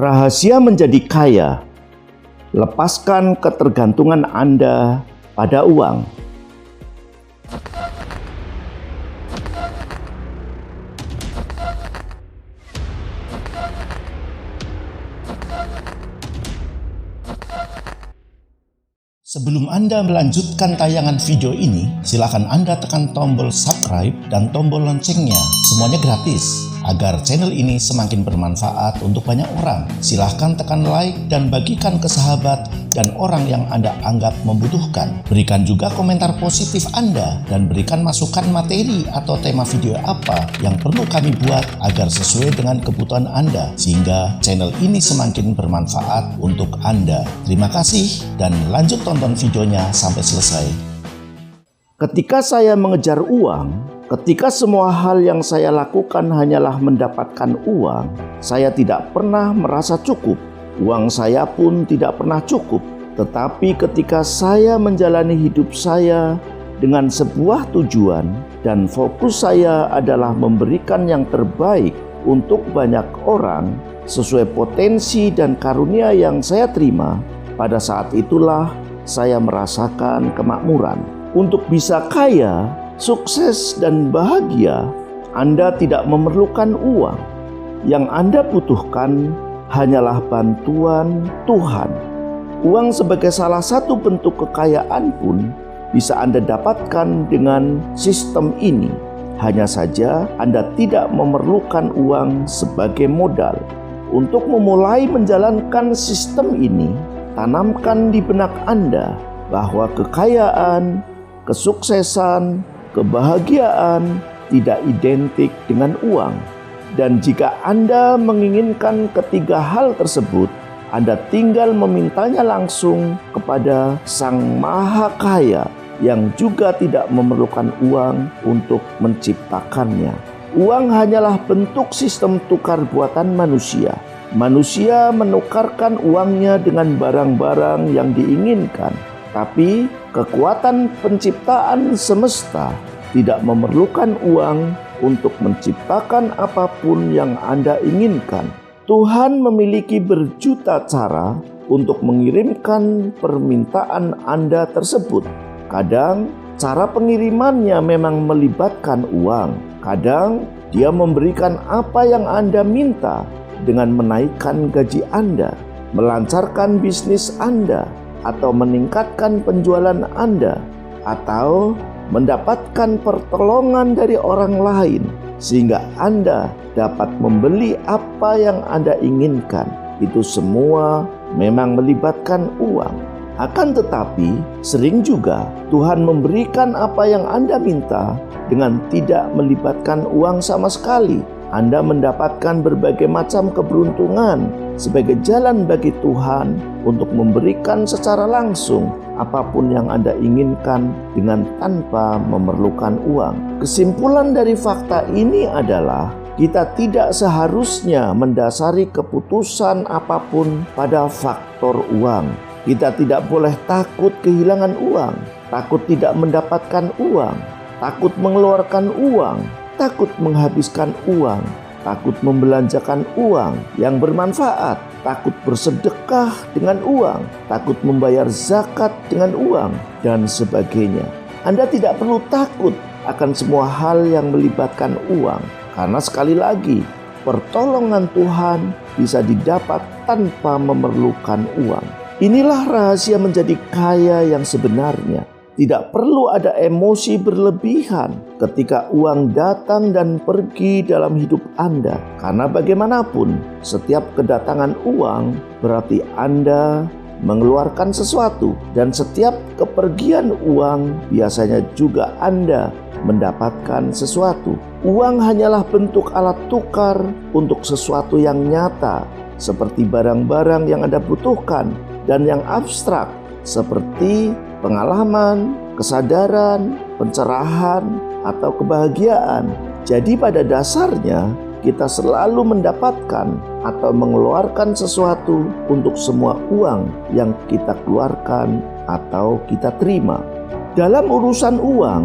Rahasia menjadi kaya: lepaskan ketergantungan Anda pada uang. Sebelum Anda melanjutkan tayangan video ini, silakan Anda tekan tombol subscribe dan tombol loncengnya. Semuanya gratis, agar channel ini semakin bermanfaat untuk banyak orang. Silahkan tekan like dan bagikan ke sahabat dan orang yang Anda anggap membutuhkan. Berikan juga komentar positif Anda dan berikan masukan materi atau tema video apa yang perlu kami buat agar sesuai dengan kebutuhan Anda, sehingga channel ini semakin bermanfaat untuk Anda. Terima kasih dan lanjut tonton videonya sampai selesai. Ketika saya mengejar uang, ketika semua hal yang saya lakukan hanyalah mendapatkan uang, saya tidak pernah merasa cukup. Uang saya pun tidak pernah cukup. Tetapi ketika saya menjalani hidup saya dengan sebuah tujuan dan fokus saya adalah memberikan yang terbaik untuk banyak orang sesuai potensi dan karunia yang saya terima, pada saat itulah saya merasakan kemakmuran. Untuk bisa kaya, sukses, dan bahagia, Anda tidak memerlukan uang. Yang Anda butuhkan hanyalah bantuan Tuhan. Uang sebagai salah satu bentuk kekayaan pun bisa Anda dapatkan dengan sistem ini. Hanya saja Anda tidak memerlukan uang sebagai modal. Untuk memulai menjalankan sistem ini, tanamkan di benak Anda bahwa kekayaan, kesuksesan, kebahagiaan tidak identik dengan uang. Dan jika Anda menginginkan ketiga hal tersebut, Anda tinggal memintanya langsung kepada Sang Maha Kaya yang juga tidak memerlukan uang untuk menciptakannya. Uang hanyalah bentuk sistem tukar buatan manusia. Manusia menukarkan uangnya dengan barang-barang yang diinginkan. Tapi kekuatan penciptaan semesta tidak memerlukan uang untuk menciptakan apapun yang Anda inginkan. Tuhan memiliki berjuta cara untuk mengirimkan permintaan Anda tersebut. Kadang cara pengirimannya memang melibatkan uang. Kadang Dia memberikan apa yang Anda minta dengan menaikkan gaji Anda, melancarkan bisnis Anda, atau meningkatkan penjualan Anda, atau mendapatkan pertolongan dari orang lain sehingga Anda dapat membeli apa yang Anda inginkan. Itu semua memang melibatkan uang. Akan tetapi sering juga Tuhan memberikan apa yang Anda minta dengan tidak melibatkan uang sama sekali. Anda mendapatkan berbagai macam keberuntungan sebagai jalan bagi Tuhan untuk memberikan secara langsung apapun yang Anda inginkan dengan tanpa memerlukan uang. Kesimpulan dari fakta ini adalah kita tidak seharusnya mendasari keputusan apapun pada faktor uang. Kita tidak boleh takut kehilangan uang, takut tidak mendapatkan uang, takut mengeluarkan uang, takut menghabiskan uang, takut membelanjakan uang yang bermanfaat, takut bersedekah dengan uang, takut membayar zakat dengan uang, dan sebagainya. Anda tidak perlu takut akan semua hal yang melibatkan uang, karena sekali lagi, pertolongan Tuhan bisa didapat tanpa memerlukan uang. Inilah rahasia menjadi kaya yang sebenarnya. Tidak perlu ada emosi berlebihan ketika uang datang dan pergi dalam hidup Anda. Karena bagaimanapun, setiap kedatangan uang berarti Anda mengeluarkan sesuatu. Dan setiap kepergian uang biasanya juga Anda mendapatkan sesuatu. Uang hanyalah bentuk alat tukar untuk sesuatu yang nyata, seperti barang-barang yang Anda butuhkan, dan yang abstrak, seperti pengalaman, kesadaran, pencerahan, atau kebahagiaan. Jadi pada dasarnya kita selalu mendapatkan atau mengeluarkan sesuatu untuk semua uang yang kita keluarkan atau kita terima. Dalam urusan uang,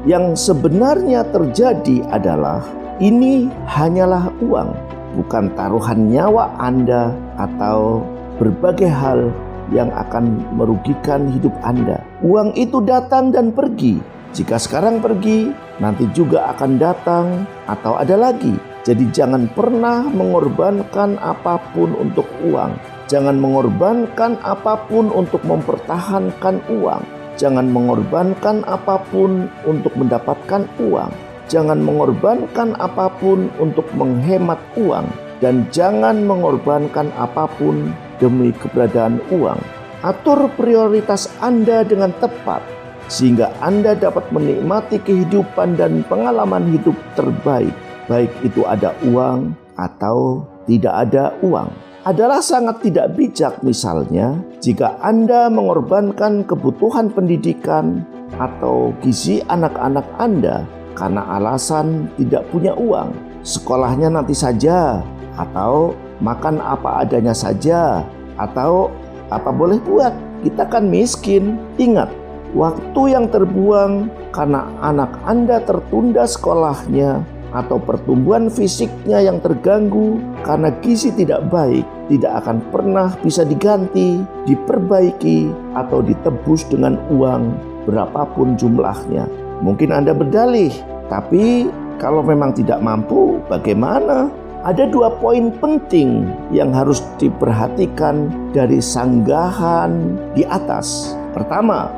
yang sebenarnya terjadi adalah ini hanyalah uang. bukan taruhan nyawa Anda atau berbagai hal yang akan merugikan hidup Anda. Uang itu datang dan pergi. Jika sekarang pergi, nanti juga akan datang atau ada lagi. Jadi jangan pernah mengorbankan apapun untuk uang. Jangan mengorbankan apapun untuk mempertahankan uang. Jangan mengorbankan apapun untuk mendapatkan uang. Jangan mengorbankan apapun untuk menghemat uang. Dan jangan mengorbankan apapun demi keberadaan uang. Atur prioritas Anda dengan tepat, sehingga Anda dapat menikmati kehidupan dan pengalaman hidup terbaik, baik itu ada uang atau tidak ada uang. Adalah sangat tidak bijak misalnya jika Anda mengorbankan kebutuhan pendidikan atau gizi anak-anak Anda karena alasan tidak punya uang. Sekolahnya nanti saja, atau makan apa adanya saja, atau apa boleh buat, kita kan miskin. Ingat, waktu yang terbuang karena anak Anda tertunda sekolahnya atau pertumbuhan fisiknya yang terganggu karena gizi tidak baik tidak akan pernah bisa diganti, diperbaiki, atau ditebus dengan uang berapapun jumlahnya. Mungkin Anda berdalih, tapi kalau memang tidak mampu, bagaimana? Ada 2 poin penting yang harus diperhatikan dari sanggahan di atas. Pertama,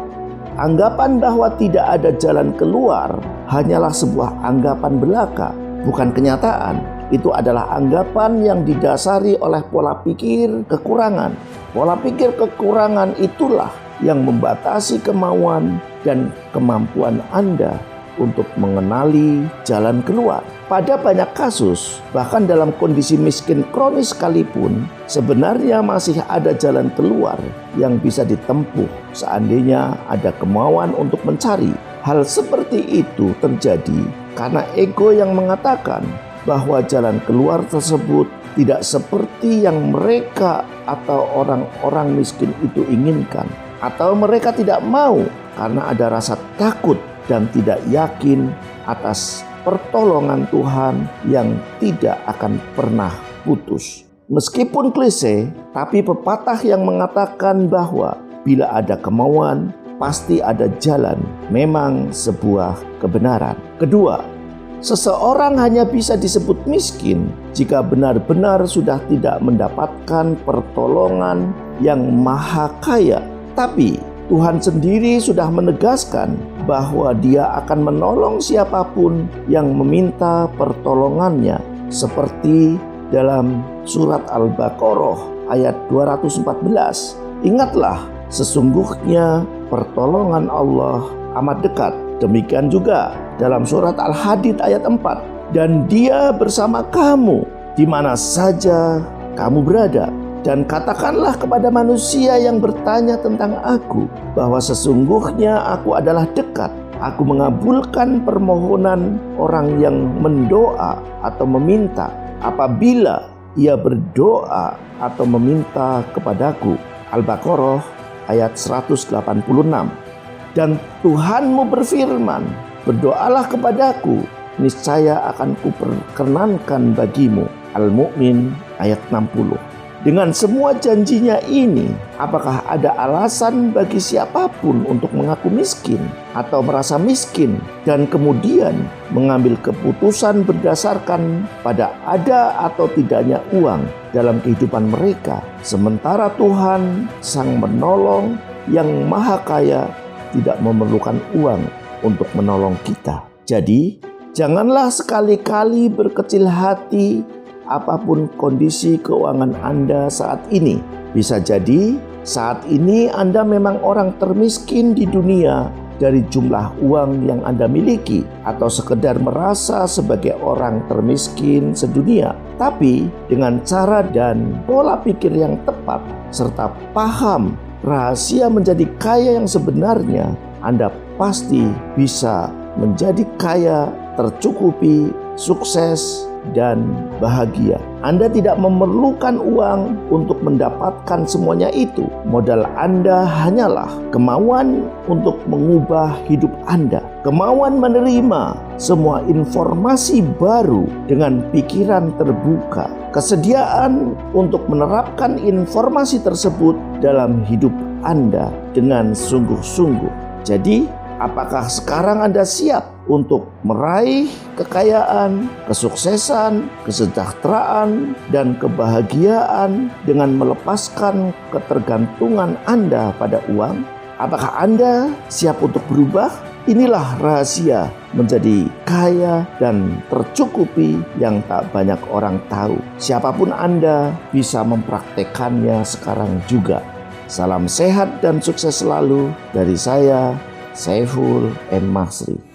anggapan bahwa tidak ada jalan keluar hanyalah sebuah anggapan belaka, bukan kenyataan. Itu adalah anggapan yang didasari oleh pola pikir kekurangan. Pola pikir kekurangan itulah yang membatasi kemauan dan kemampuan Anda untuk mengenali jalan keluar. Pada banyak kasus, bahkan dalam kondisi miskin kronis sekalipun, sebenarnya masih ada jalan keluar yang bisa ditempuh seandainya ada kemauan untuk mencari. Hal seperti itu terjadi karena ego yang mengatakan bahwa jalan keluar tersebut tidak seperti yang mereka atau orang-orang miskin itu inginkan, atau mereka tidak mau karena ada rasa takut dan tidak yakin atas pertolongan Tuhan yang tidak akan pernah putus. Meskipun klise, tapi pepatah yang mengatakan bahwa bila ada kemauan, pasti ada jalan, memang sebuah kebenaran. Kedua, seseorang hanya bisa disebut miskin jika benar-benar sudah tidak mendapatkan pertolongan yang maha kaya. Tapi Tuhan sendiri sudah menegaskan bahwa Dia akan menolong siapapun yang meminta pertolongannya, seperti dalam surat Al-Baqarah ayat 214. Ingatlah, sesungguhnya pertolongan Allah amat dekat. Demikian juga dalam surat Al-Hadid ayat 4. Dan Dia bersama kamu di mana saja kamu berada. Dan katakanlah kepada manusia yang bertanya tentang aku, bahwa sesungguhnya aku adalah dekat. Aku mengabulkan permohonan orang yang mendoa atau meminta apabila ia berdoa atau meminta kepadaku. Al-Baqarah ayat 186. Dan Tuhanmu berfirman, berdoalah kepadaku, niscaya akan kuperkenankan bagimu. Al-Mu'min ayat 60. Dengan semua janjinya ini, apakah ada alasan bagi siapapun untuk mengaku miskin atau merasa miskin dan kemudian mengambil keputusan berdasarkan pada ada atau tidaknya uang dalam kehidupan mereka, sementara Tuhan Sang Menolong yang Maha Kaya tidak memerlukan uang untuk menolong kita? Jadi, janganlah sekali-kali berkecil hati apapun kondisi keuangan Anda saat ini. Bisa jadi saat ini Anda memang orang termiskin di dunia dari jumlah uang yang Anda miliki, atau sekedar merasa sebagai orang termiskin sedunia. Tapi dengan cara dan pola pikir yang tepat serta paham rahasia menjadi kaya yang sebenarnya, Anda pasti bisa menjadi kaya, tercukupi, sukses, dan bahagia. Anda tidak memerlukan uang untuk mendapatkan semuanya itu. Modal Anda hanyalah kemauan untuk mengubah hidup Anda, kemauan menerima semua informasi baru dengan pikiran terbuka, kesediaan untuk menerapkan informasi tersebut dalam hidup Anda dengan sungguh-sungguh. Jadi, apakah sekarang Anda siap untuk meraih kekayaan, kesuksesan, kesejahteraan, dan kebahagiaan dengan melepaskan ketergantungan Anda pada uang? Apakah Anda siap untuk berubah? Inilah rahasia menjadi kaya dan tercukupi yang tak banyak orang tahu. Siapapun Anda bisa mempraktekannya sekarang juga. Salam sehat dan sukses selalu dari saya, Saiful M. Masri.